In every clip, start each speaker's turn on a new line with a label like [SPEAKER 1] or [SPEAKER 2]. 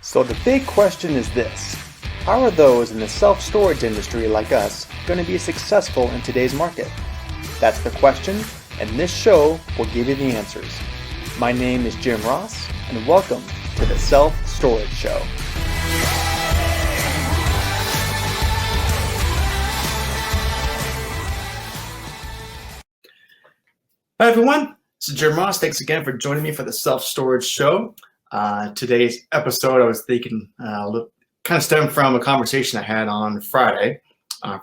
[SPEAKER 1] So the big question is this: how are those in the self-storage industry like us going to be successful in today's market? That's the question, and this show will give you the answers. My name is Jim Ross, and welcome to the Self-Storage Show.
[SPEAKER 2] Hi everyone, this is Jim Ross. Thanks again for joining me for the Self-Storage Show. Today's episode, I was thinking, kind of stemmed from a conversation I had on Friday.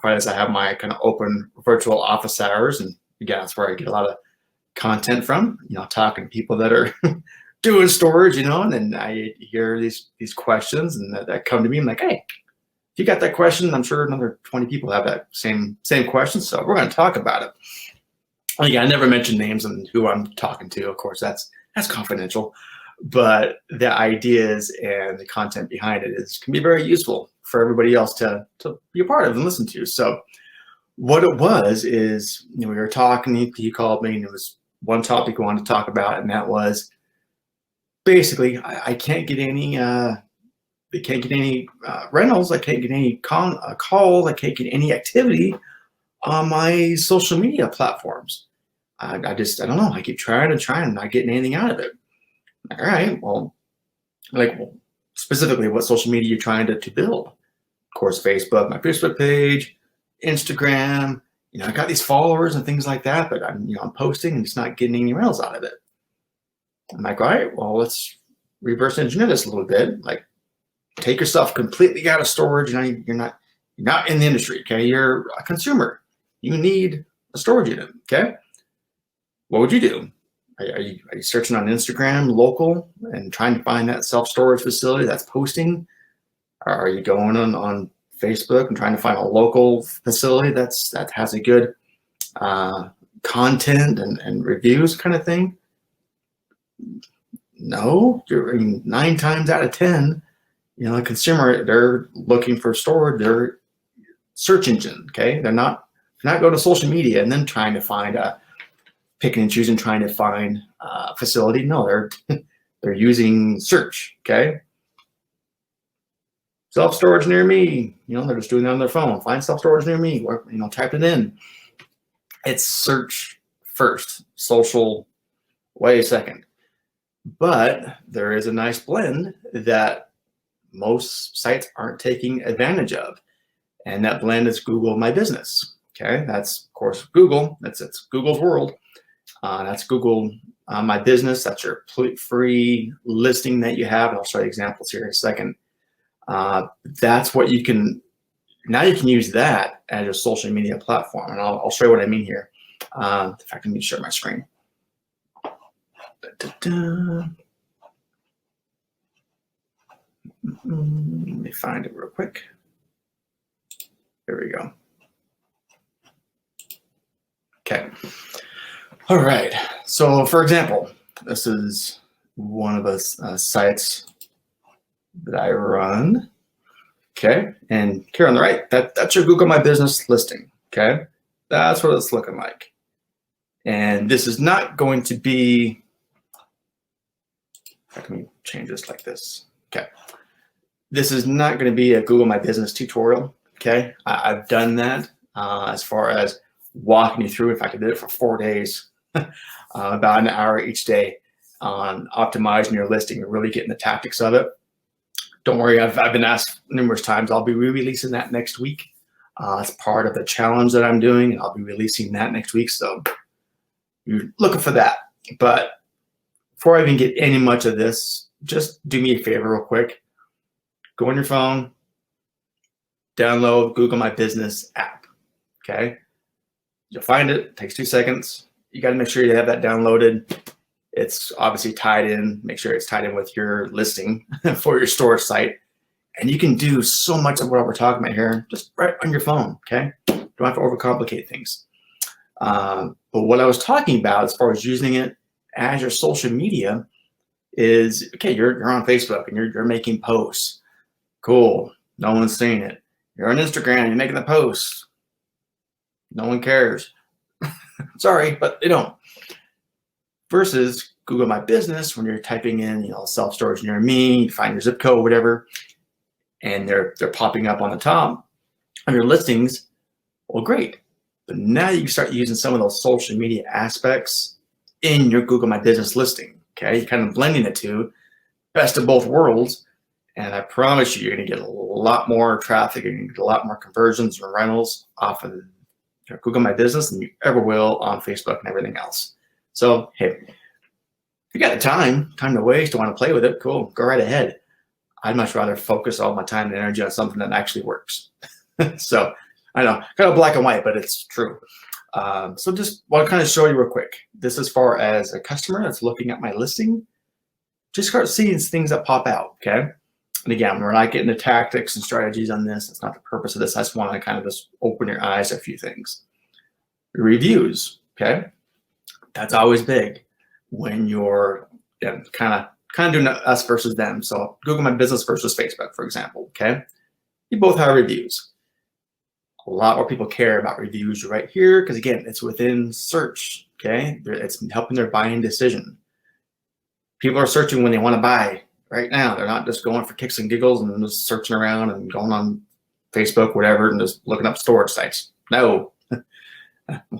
[SPEAKER 2] Fridays I have my kind of open virtual office hours, and again, that's where I get a lot of content from. Talking to people that are doing storage, and then I hear these questions, and that come to me. I'm like, hey, if you got that question, I'm sure another 20 people have that same question. So we're going to talk about it. Again, I never mention names and who I'm talking to. Of course, that's confidential. But the ideas and the content behind it can be very useful for everybody else to be a part of and listen to. So what it was is, we were talking, he called me, and it was one topic we wanted to talk about, and that was basically I can't get any rentals, I can't get any calls, I can't get any activity on my social media platforms. I don't know. I keep trying and not getting anything out of it. All right. Well, specifically, what social media you're trying to build? Of course, Facebook, my Facebook page, Instagram. I got these followers and things like that, but I'm posting and just not getting any rentals out of it. I'm like, all right. Well, let's reverse engineer this a little bit. Like, take yourself completely out of storage. You're not in the industry. Okay, you're a consumer. You need a storage unit. Okay. What would you do? Are you searching on Instagram local and trying to find that self-storage facility that's posting? Are you going on Facebook and trying to find a local facility that has a good content and reviews kind of thing? No, 9 times out of 10, a consumer, they're looking for storage, they're search engine. Okay, they're not going to social media and then trying to find picking and choosing, trying to find a facility. No, they're using search. Okay, self-storage near me. They're just doing that on their phone. Find self-storage near me. Or type it in. It's search first, social way second. But there is a nice blend that most sites aren't taking advantage of, and that blend is Google My Business. Okay, that's of course Google. It's Google's world. That's Google My Business. That's your free listing that you have. And I'll show you examples here in a second. That's what you can use that as your social media platform. And I'll show you what I mean here. In fact, let me share my screen. Let me find it real quick. There we go. Okay. All right. So, for example, this is one of the sites that I run. Okay. And here on the right, that's your Google My Business listing. Okay. That's what it's looking like. And this is not going to be, let me change this like this. Okay. This is not going to be a Google My Business tutorial. Okay. I've done that as far as walking you through. In fact, I did it for 4 days. About an hour each day on optimizing your listing and really getting the tactics of it. Don't worry, I've been asked numerous times. I'll be re-releasing that next week. It's part of the challenge that I'm doing, and I'll be releasing that next week. So you're looking for that. But before I even get any much of this, just do me a favor real quick. Go on your phone, download Google My Business app. Okay, you'll find it. It takes 2 seconds. You got to make sure you have that downloaded. It's obviously tied in. Make sure it's tied in with your listing for your storage site. And you can do so much of what we're talking about here just right on your phone, okay? Don't have to overcomplicate things. But what I was talking about as far as using it as your social media is, okay, you're on Facebook and you're making posts. Cool. No one's seeing it. You're on Instagram, you're making the posts. No one cares. Sorry, but they don't. Versus Google My Business, when you're typing in, self-storage near me, you find your zip code, whatever, and they're popping up on the top of your listings, well, great. But now you can start using some of those social media aspects in your Google My Business listing. Okay, you're kind of blending the two, best of both worlds, and I promise you're going to get a lot more traffic and get a lot more conversions or rentals off of Google My Business than you ever will on Facebook and everything else. So, hey, if you got the time to waste, to want to play with it, cool, go right ahead. I'd much rather focus all my time and energy on something that actually works. So, I know, kind of black and white, but it's true. So just want to kind of show you real quick. This as far as a customer that's looking at my listing, just start seeing things that pop out, okay? And again, we're not getting the tactics and strategies on this. That's not the purpose of this. I just want to kind of just open your eyes to a few things. Reviews, okay? That's always big when you're kind of doing us versus them. So Google My Business versus Facebook, for example, okay? You both have reviews. A lot more people care about reviews right here because, again, it's within search, okay? It's helping their buying decision. People are searching when they want to buy right now. They're not just going for kicks and giggles and just searching around and going on Facebook, whatever, and just looking up storage sites. No.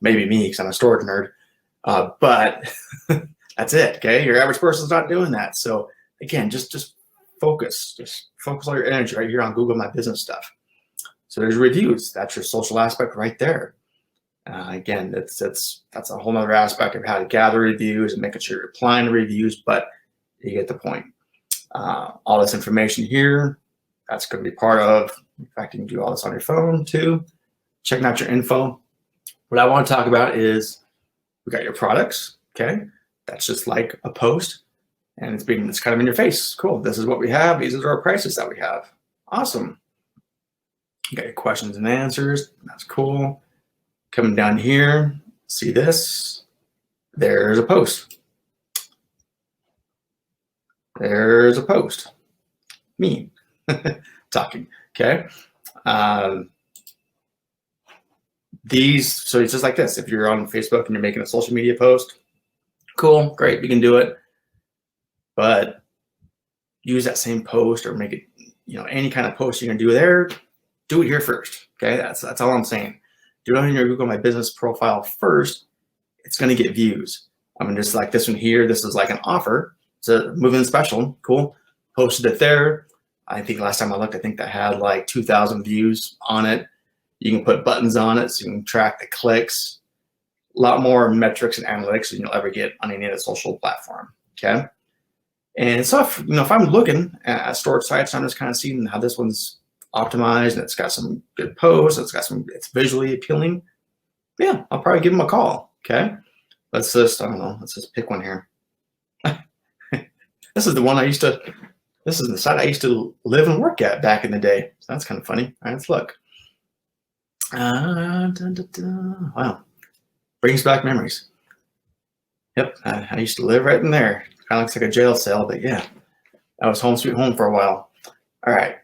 [SPEAKER 2] Maybe me because I'm a storage nerd. But that's it, okay? Your average person's not doing that. So, again, just focus. Just focus all your energy right here on Google My Business stuff. So there's reviews. That's your social aspect right there. Again, that's a whole other aspect of how to gather reviews and making sure you're applying the reviews, but you get the point. All this information here, that's going to be part of, in fact, you can do all this on your phone too. Checking out your info. What I want to talk about is we got your products, okay? That's just like a post, and it's kind of in your face. Cool, this is what we have. These are our prices that we have. Awesome. You got your questions and answers. That's cool. Coming down here, see this? There's a post. There's a post. Me talking, okay? So it's just like this. If you're on Facebook and you're making a social media post, cool, great, you can do it. But use that same post or make it, any kind of post you're gonna do there, do it here first, okay? That's all I'm saying. Do it on your Google My Business profile first. It's gonna get views. I mean, just like this one here, this is like an offer. It's a move-in special, cool. Posted it there. I think last time I looked, I think that had like 2,000 views on it. You can put buttons on it so you can track the clicks. A lot more metrics and analytics than you'll ever get on any other social platform, okay? And so if I'm looking at storage sites, I'm just kind of seeing how this one's optimized and it's got some good posts, it's visually appealing. Yeah, I'll probably give them a call, okay? Let's just pick one here. This is the site I used to live and work at back in the day. So that's kind of funny. All right, let's look. Wow, brings back memories. Yep, I used to live right in there. Kind of looks like a jail cell, but yeah, I was home sweet home for a while. All right,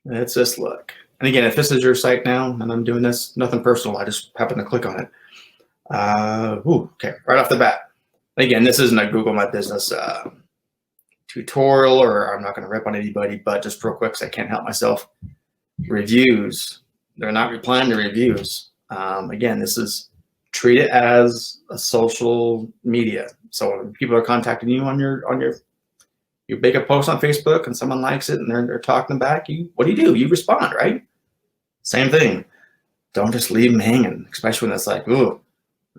[SPEAKER 2] let's just look. And again, if this is your site now and I'm doing this, nothing personal, I just happen to click on it. Okay, right off the bat. Again, this isn't a Google My Business tutorial, or I'm not going to rip on anybody, but just real quick, because I can't help myself. Reviews, they're not replying to reviews. Again, treat it as a social media. So when people are contacting you on you make a post on Facebook and someone likes it and they're talking back, what do? You respond, right? Same thing. Don't just leave them hanging, especially when it's like, ooh,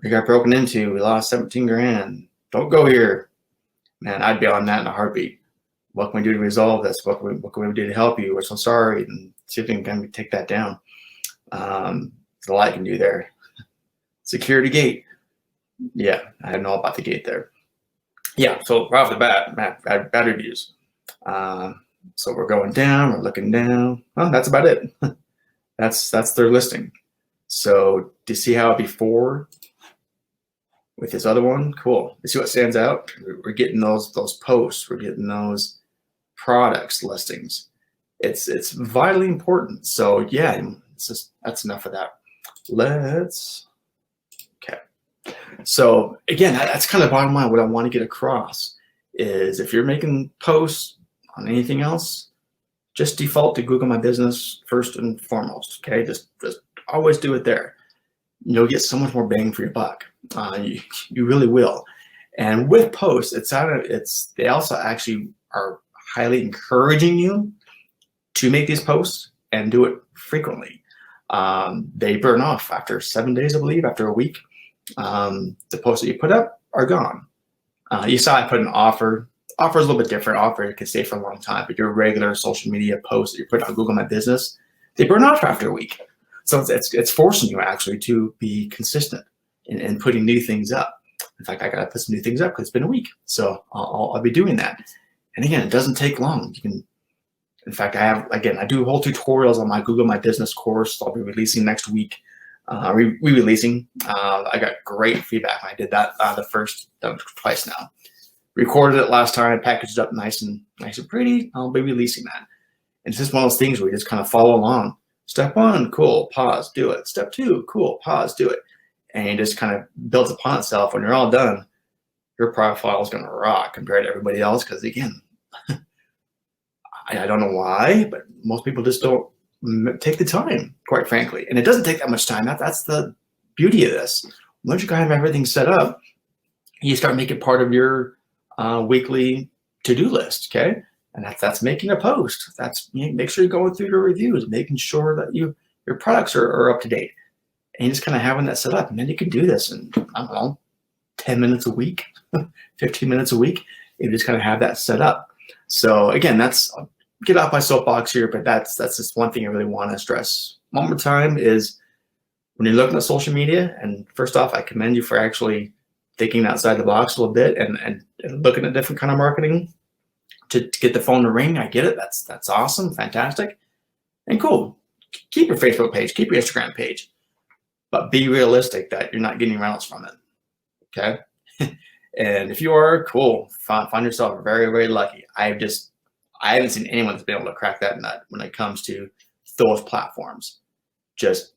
[SPEAKER 2] we got broken into, we lost 17 grand. Don't go here. Man, I'd be on that in a heartbeat. What can we do to resolve this? What can we do to help you? We're so sorry. And see if we can kind of take that down. There's a lot you can do there. Security gate. Yeah, I know about the gate there. Yeah, so right off the bat, bad reviews. So we're going down, we're looking down. Oh, that's about it. That's their listing. So do you see how before with this other one? Cool. You see what stands out? We're getting those posts. We're getting those products listings. It's vitally important. So yeah, that's enough of that. Okay. So again, that's kind of bottom line. What I want to get across is if you're making posts on anything else, just default to Google My Business first and foremost. Okay, just always do it there. You'll get so much more bang for your buck. You really will. And with posts, they also actually are highly encouraging you to make these posts and do it frequently. They burn off after 7 days, I believe, after a week. The posts that you put up are gone. You saw I put an offer. Offer is a little bit different. Offer you can stay for a long time, but your regular social media posts that you put on Google My Business, they burn off after a week. So it's forcing you actually to be consistent in putting new things up. In fact, I got to put some new things up because it's been a week. So I'll be doing that. And again, it doesn't take long. You can, in fact, I do whole tutorials on my Google My Business course. I'll be releasing next week. Re-releasing. I got great feedback when I did that done twice now. Recorded it last time, packaged it up nice and pretty. I'll be releasing that. And it's just one of those things where you just kind of follow along. Step 1, cool, pause, do it. Step 2, cool, pause, do it. And it just kind of builds upon itself. When you're all done, your profile is going to rock compared to everybody else. Because again, I don't know why, but most people just don't take the time, quite frankly. And it doesn't take that much time. That's the beauty of this. Once you kind of have everything set up, you start making part of your weekly to-do list, okay? And that's making a post. That's make sure you're going through your reviews, making sure that your products are up to date. And just kind of having that set up. And then you can do this in, I don't know, 10 minutes a week, 15 minutes a week. You just kind of have that set up. So again, get off my soapbox here, but that's just one thing I really want to stress one more time is when you're looking at social media, and first off, I commend you for actually thinking outside the box a little bit and looking at different kind of marketing to get the phone to ring. I get it. That's awesome. Fantastic. And cool. Keep your Facebook page, keep your Instagram page, but be realistic that you're not getting rentals from it. Okay. And if you are, cool, find yourself very, very lucky. I haven't seen anyone that's been able to crack that nut when it comes to those platforms. Just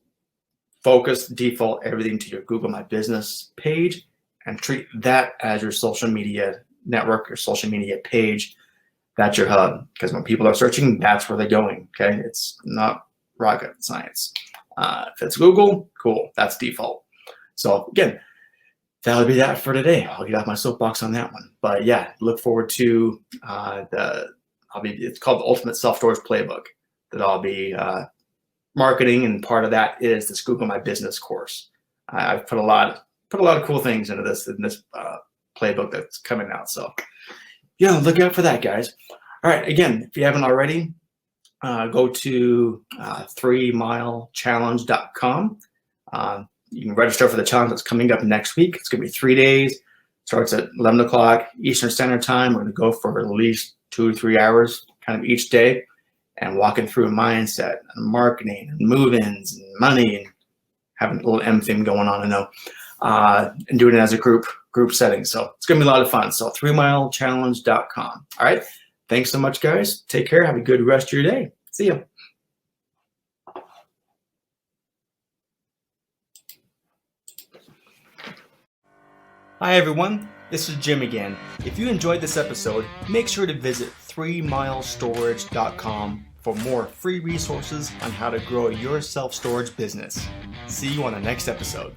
[SPEAKER 2] focus, default everything to your Google My Business page and treat that as your social media network, your social media page. That's your hub. Because when people are searching, that's where they're going. Okay. It's not rocket science. If it's Google, cool. That's default. So again, that'll be that for today. I'll get off my soapbox on that one. But yeah, look forward to it's called the Ultimate Self-Storage Playbook that I'll be marketing, and part of that is this Google My Business course. I've put a lot of cool things into this playbook that's coming out. So yeah, look out for that, guys. All right, again, if you haven't already, go to 3milechallenge.com. You can register for the challenge that's coming up next week. It's going to be 3 days. Starts at 11 o'clock Eastern Standard Time. We're going to go for at least 2 to 3 hours kind of each day and walking through mindset and marketing and move-ins and money and having a little M thing going on, I know, and doing it as a group setting. So it's going to be a lot of fun. So 3milechallenge.com. All right. Thanks so much, guys. Take care. Have a good rest of your day. See ya. Hi, everyone. This is Jim again. If you enjoyed this episode, make sure to visit 3milestorage.com for more free resources on how to grow your self-storage business. See you on the next episode.